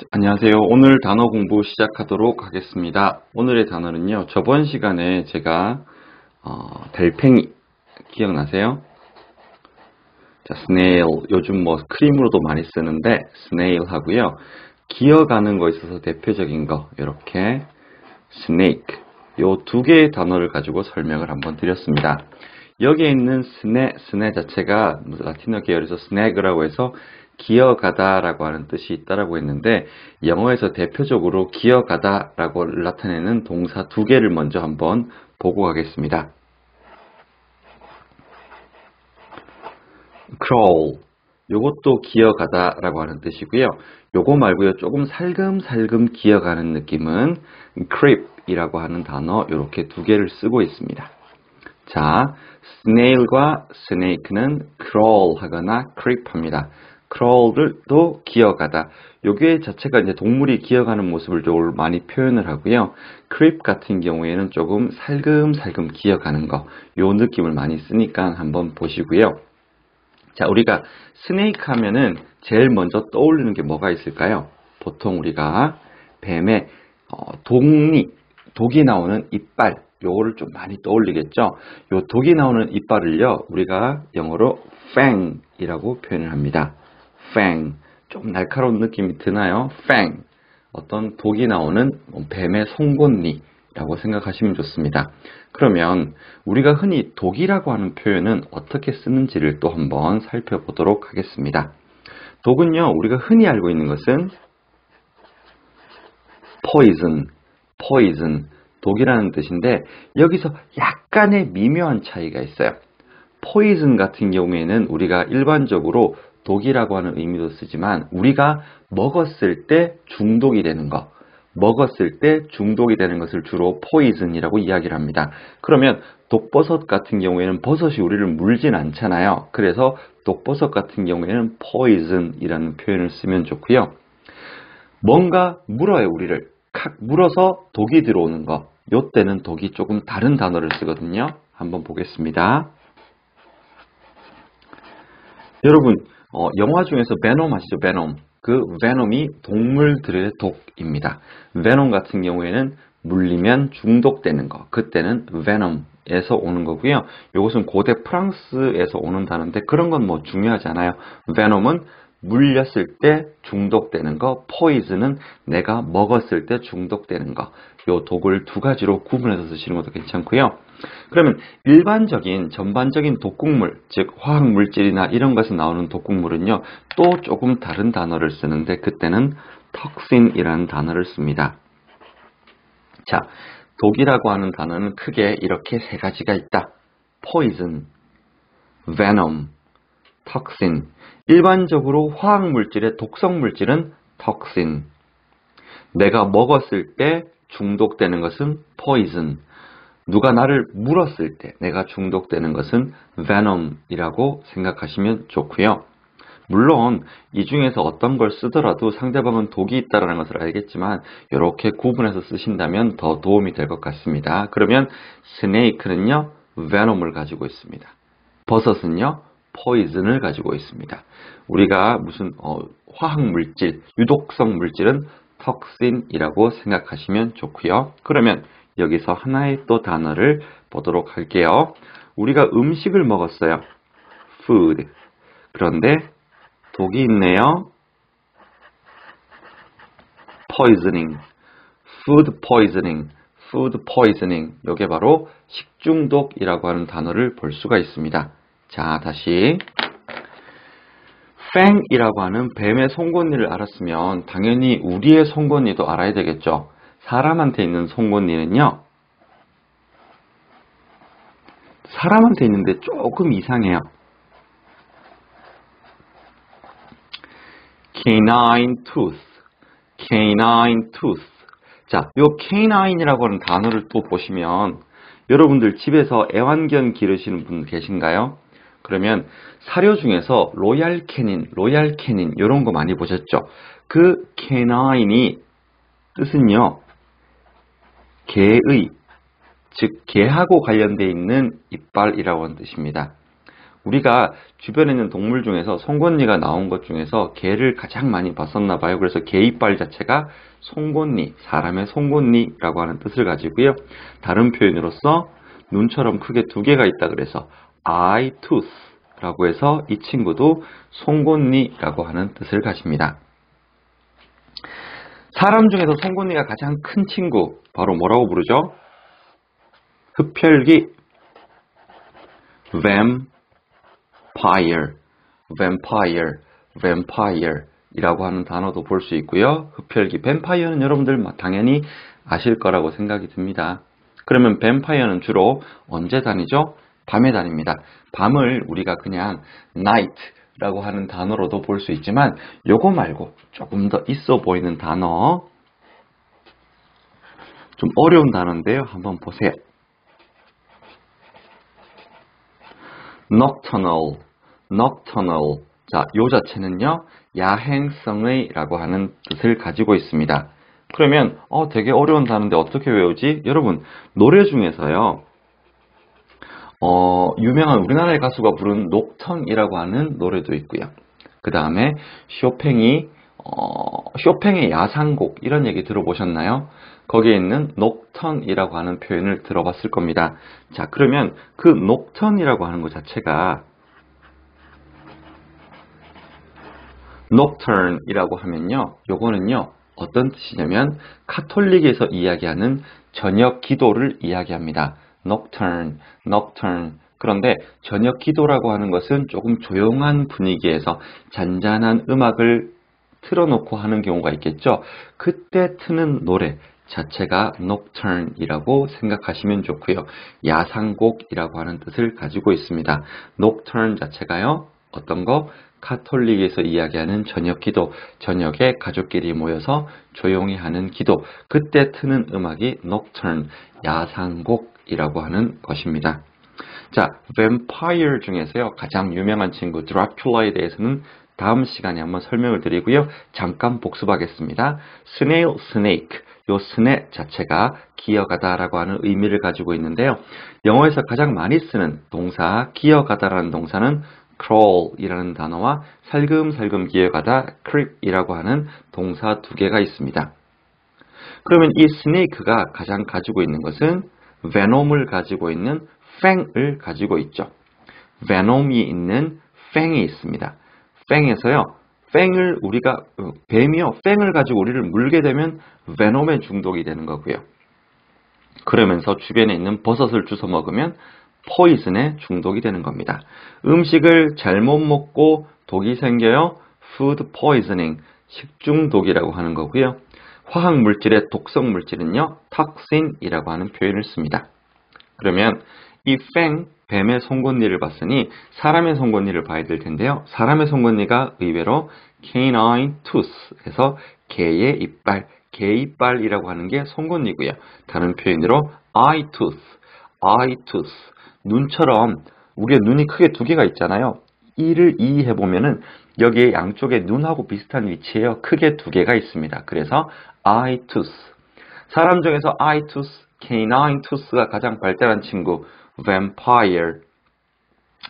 안녕하세요. 오늘 단어 공부 시작하도록 하겠습니다. 오늘의 단어는요. 저번 시간에 제가 달팽이 기억나세요? 자, snail 요즘 뭐 크림으로도 많이 쓰는데 snail 하고요. 기어가는 거 있어서 대표적인 거 이렇게 snake 요 두 개의 단어를 가지고 설명을 한번 드렸습니다. 여기에 있는 스네 자체가 라틴어 계열에서 스네그라고 해서 기어가다라고 하는 뜻이 있다라고 했는데 영어에서 대표적으로 기어가다라고 나타내는 동사 두 개를 먼저 한번 보고 가겠습니다. crawl 요것도 기어가다라고 하는 뜻이고요. 요거 말고요. 조금 살금살금 기어가는 느낌은 creep이라고 하는 단어 이렇게 두 개를 쓰고 있습니다. 자, snail과 snake는 crawl 하거나 creep 합니다. crawl도 기어가다. 요게 자체가 이제 동물이 기어가는 모습을 좀 많이 표현을 하고요. creep 같은 경우에는 조금 살금살금 기어가는 거. 요 느낌을 많이 쓰니까 한번 보시고요. 자, 우리가 snake 하면은 제일 먼저 떠올리는 게 뭐가 있을까요? 보통 우리가 뱀의 독이 나오는 이빨, 요거를 좀 많이 떠올리겠죠? 요 독이 나오는 이빨을요, 우리가 영어로 fang이라고 표현을 합니다. fang. 좀 날카로운 느낌이 드나요? fang. 어떤 독이 나오는 뱀의 송곳니라고 생각하시면 좋습니다. 그러면 우리가 흔히 독이라고 하는 표현은 어떻게 쓰는지를 또 한번 살펴보도록 하겠습니다. 독은요, 우리가 흔히 알고 있는 것은 poison, 독이라는 뜻인데 여기서 약간의 미묘한 차이가 있어요. poison 같은 경우에는 우리가 일반적으로 독이라고 하는 의미도 쓰지만 우리가 먹었을 때 중독이 되는 것, 먹었을 때 중독이 되는 것을 주로 poison이라고 이야기를 합니다. 그러면 독버섯 같은 경우에는 버섯이 우리를 물진 않잖아요. 그래서 독버섯 같은 경우에는 poison이라는 표현을 쓰면 좋고요. 뭔가 물어요, 우리를. 칵 물어서 독이 들어오는 거. 요때는 독이 조금 다른 단어를 쓰거든요. 한번 보겠습니다. 여러분, 영화 중에서 베놈 아시죠? 베놈. 그 베놈이 동물들의 독입니다. 베놈 같은 경우에는 물리면 중독되는 거. 그때는 베놈에서 오는 거고요. 이것은 고대 프랑스에서 오는 단어인데 그런 건 뭐 중요하지 않아요. 베놈은 물렸을 때 중독되는 거, 포이즌은 내가 먹었을 때 중독되는 거. 요 독을 두 가지로 구분해서 쓰시는 것도 괜찮고요. 그러면 일반적인 전반적인 독극물, 즉 화학물질이나 이런 것에 나오는 독극물은요. 또 조금 다른 단어를 쓰는데 그때는 톡신이라는 단어를 씁니다. 자, 독이라고 하는 단어는 크게 이렇게 세 가지가 있다. poison, venom, toxin. 일반적으로 화학물질의 독성물질은 toxin. 내가 먹었을 때 중독되는 것은 poison. 누가 나를 물었을 때 내가 중독되는 것은 venom이라고 생각하시면 좋고요. 물론 이 중에서 어떤 걸 쓰더라도 상대방은 독이 있다는 것을 알겠지만 이렇게 구분해서 쓰신다면 더 도움이 될 것 같습니다. 그러면 snake는요, venom을 가지고 있습니다. 버섯은요, poison을 가지고 있습니다. 우리가 무슨 화학물질, 유독성 물질은 toxin이라고 생각하시면 좋고요. 그러면 여기서 하나의 또 단어를 보도록 할게요. 우리가 음식을 먹었어요. food. 그런데 독이 있네요. poisoning. food poisoning. food poisoning. 이게 바로 식중독이라고 하는 단어를 볼 수가 있습니다. 자, 다시 fang이라고 하는 뱀의 송곳니를 알았으면 당연히 우리의 송곳니도 알아야 되겠죠. 사람한테 있는 송곳니는요, 사람한테 있는데 조금 이상해요. canine tooth, canine tooth. 자, 요 canine이라고 하는 단어를 또 보시면 여러분들 집에서 애완견 기르시는 분 계신가요? 그러면 사료 중에서 로얄 캐닌 이런 거 많이 보셨죠? 그 canine이 뜻은요, 개의, 즉 개하고 관련되어 있는 이빨이라고 하는 뜻입니다. 우리가 주변에 있는 동물 중에서 송곳니가 나온 것 중에서 개를 가장 많이 봤었나 봐요. 그래서 개 이빨 자체가 송곳니, 사람의 송곳니라고 하는 뜻을 가지고요. 다른 표현으로서 눈처럼 크게 두 개가 있다 그래서 eye tooth라고 해서 이 친구도 송곳니라고 하는 뜻을 가집니다. 사람 중에서 송곳니가 가장 큰 친구 바로 뭐라고 부르죠? 흡혈귀 vampire 이라고 하는 단어도 볼 수 있고요. 흡혈귀, 뱀파이어는 여러분들 당연히 아실 거라고 생각이 듭니다. 그러면 뱀파이어는 주로 언제 다니죠? 밤에 다닙니다. 밤을 우리가 그냥 night라고 하는 단어로도 볼 수 있지만 요거 말고 조금 더 있어 보이는 단어, 좀 어려운 단어인데요. 한번 보세요. nocturnal. 자, 요 자체는요, 야행성의 라고 하는 뜻을 가지고 있습니다. 그러면, 되게 어려운 단어인데 어떻게 외우지? 여러분, 노래 중에서요, 유명한 우리나라의 가수가 부른 녹턴이라고 하는 노래도 있고요. 그 다음에 쇼팽의 야상곡, 이런 얘기 들어보셨나요? 거기에 있는 녹턴이라고 하는 표현을 들어봤을 겁니다. 자, 그러면 그 녹턴이라고 하는 것 자체가 nocturne이라고 하면요, 요거는요, 어떤 뜻이냐면 카톨릭에서 이야기하는 저녁 기도를 이야기합니다. nocturne. 그런데 저녁 기도라고 하는 것은 조금 조용한 분위기에서 잔잔한 음악을 틀어놓고 하는 경우가 있겠죠. 그때 트는 노래 자체가 nocturne이라고 생각하시면 좋고요. 야상곡이라고 하는 뜻을 가지고 있습니다. nocturne 자체가요, 어떤 거? 카톨릭에서 이야기하는 저녁 기도, 저녁에 가족끼리 모여서 조용히 하는 기도, 그때 트는 음악이 nocturne, 야상곡이라고 하는 것입니다. 자, vampire 중에서요, 가장 유명한 친구 드라큘라에 대해서는 다음 시간에 한번 설명을 드리고요. 잠깐 복습하겠습니다. snail, snake, 요 스네 자체가 기어가다라고 하는 의미를 가지고 있는데요. 영어에서 가장 많이 쓰는 동사, 기어가다라는 동사는 crawl이라는 단어와 살금살금 기어가다 creep이라고 하는 동사 두 개가 있습니다. 그러면 이 스네이크가 가장 가지고 있는 것은 venom을 가지고 있는 fang을 가지고 있죠. venom이 있는 fang이 있습니다. fang에서요, 뱀이요, fang을 가지고 우리를 물게 되면 venom에 중독이 되는 거고요. 그러면서 주변에 있는 버섯을 주워 먹으면 포이즌에 중독이 되는 겁니다. 음식을 잘못 먹고 독이 생겨요. food poisoning, 식중독이라고 하는 거고요. 화학물질의 독성 물질은요, toxin이라고 하는 표현을 씁니다. 그러면 이 뱀의 송곳니를 봤으니 사람의 송곳니를 봐야 될 텐데요. 사람의 송곳니가 의외로 canine tooth에서 개의 이빨, 개 이빨이라고 하는 게 송곳니고요. 다른 표현으로 eye tooth. 눈처럼 우리의 눈이 크게 두 개가 있잖아요. 이를 이해해보면은 여기에 양쪽에 눈하고 비슷한 위치에요. 크게 두 개가 있습니다. 그래서 eye tooth. 사람 중에서 eye tooth, canine tooth가 가장 발달한 친구 vampire,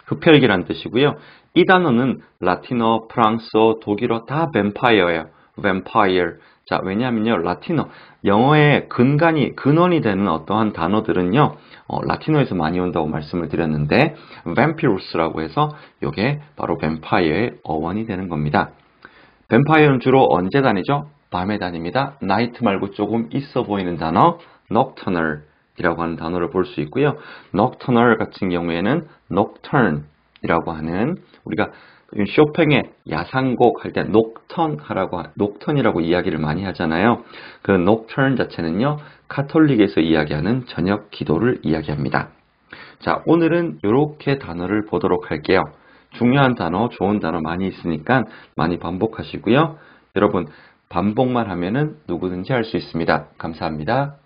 흡혈귀란 뜻이고요. 이 단어는 라틴어, 프랑스어, 독일어 다 vampire예요. vampire. 자, 왜냐하면요, 라틴어, 영어의 근원이 되는 어떠한 단어들은요, 라틴어에서 많이 온다고 말씀을 드렸는데, vampirus라고 해서 이게 바로 vampire의 어원이 되는 겁니다. vampire는 주로 언제 다니죠? 밤에 다닙니다. night 말고 조금 있어 보이는 단어, nocturnal이라고 하는 단어를 볼 수 있고요. nocturnal 같은 경우에는 nocturne이라고 하는, 우리가 쇼팽의 야상곡 할 때 녹턴이라고 이야기를 많이 하잖아요. 그 nocturne 자체는요, 카톨릭에서 이야기하는 저녁 기도를 이야기합니다. 자, 오늘은 이렇게 단어를 보도록 할게요. 중요한 단어, 좋은 단어 많이 있으니까 많이 반복하시고요. 여러분, 반복만 하면은 누구든지 할 수 있습니다. 감사합니다.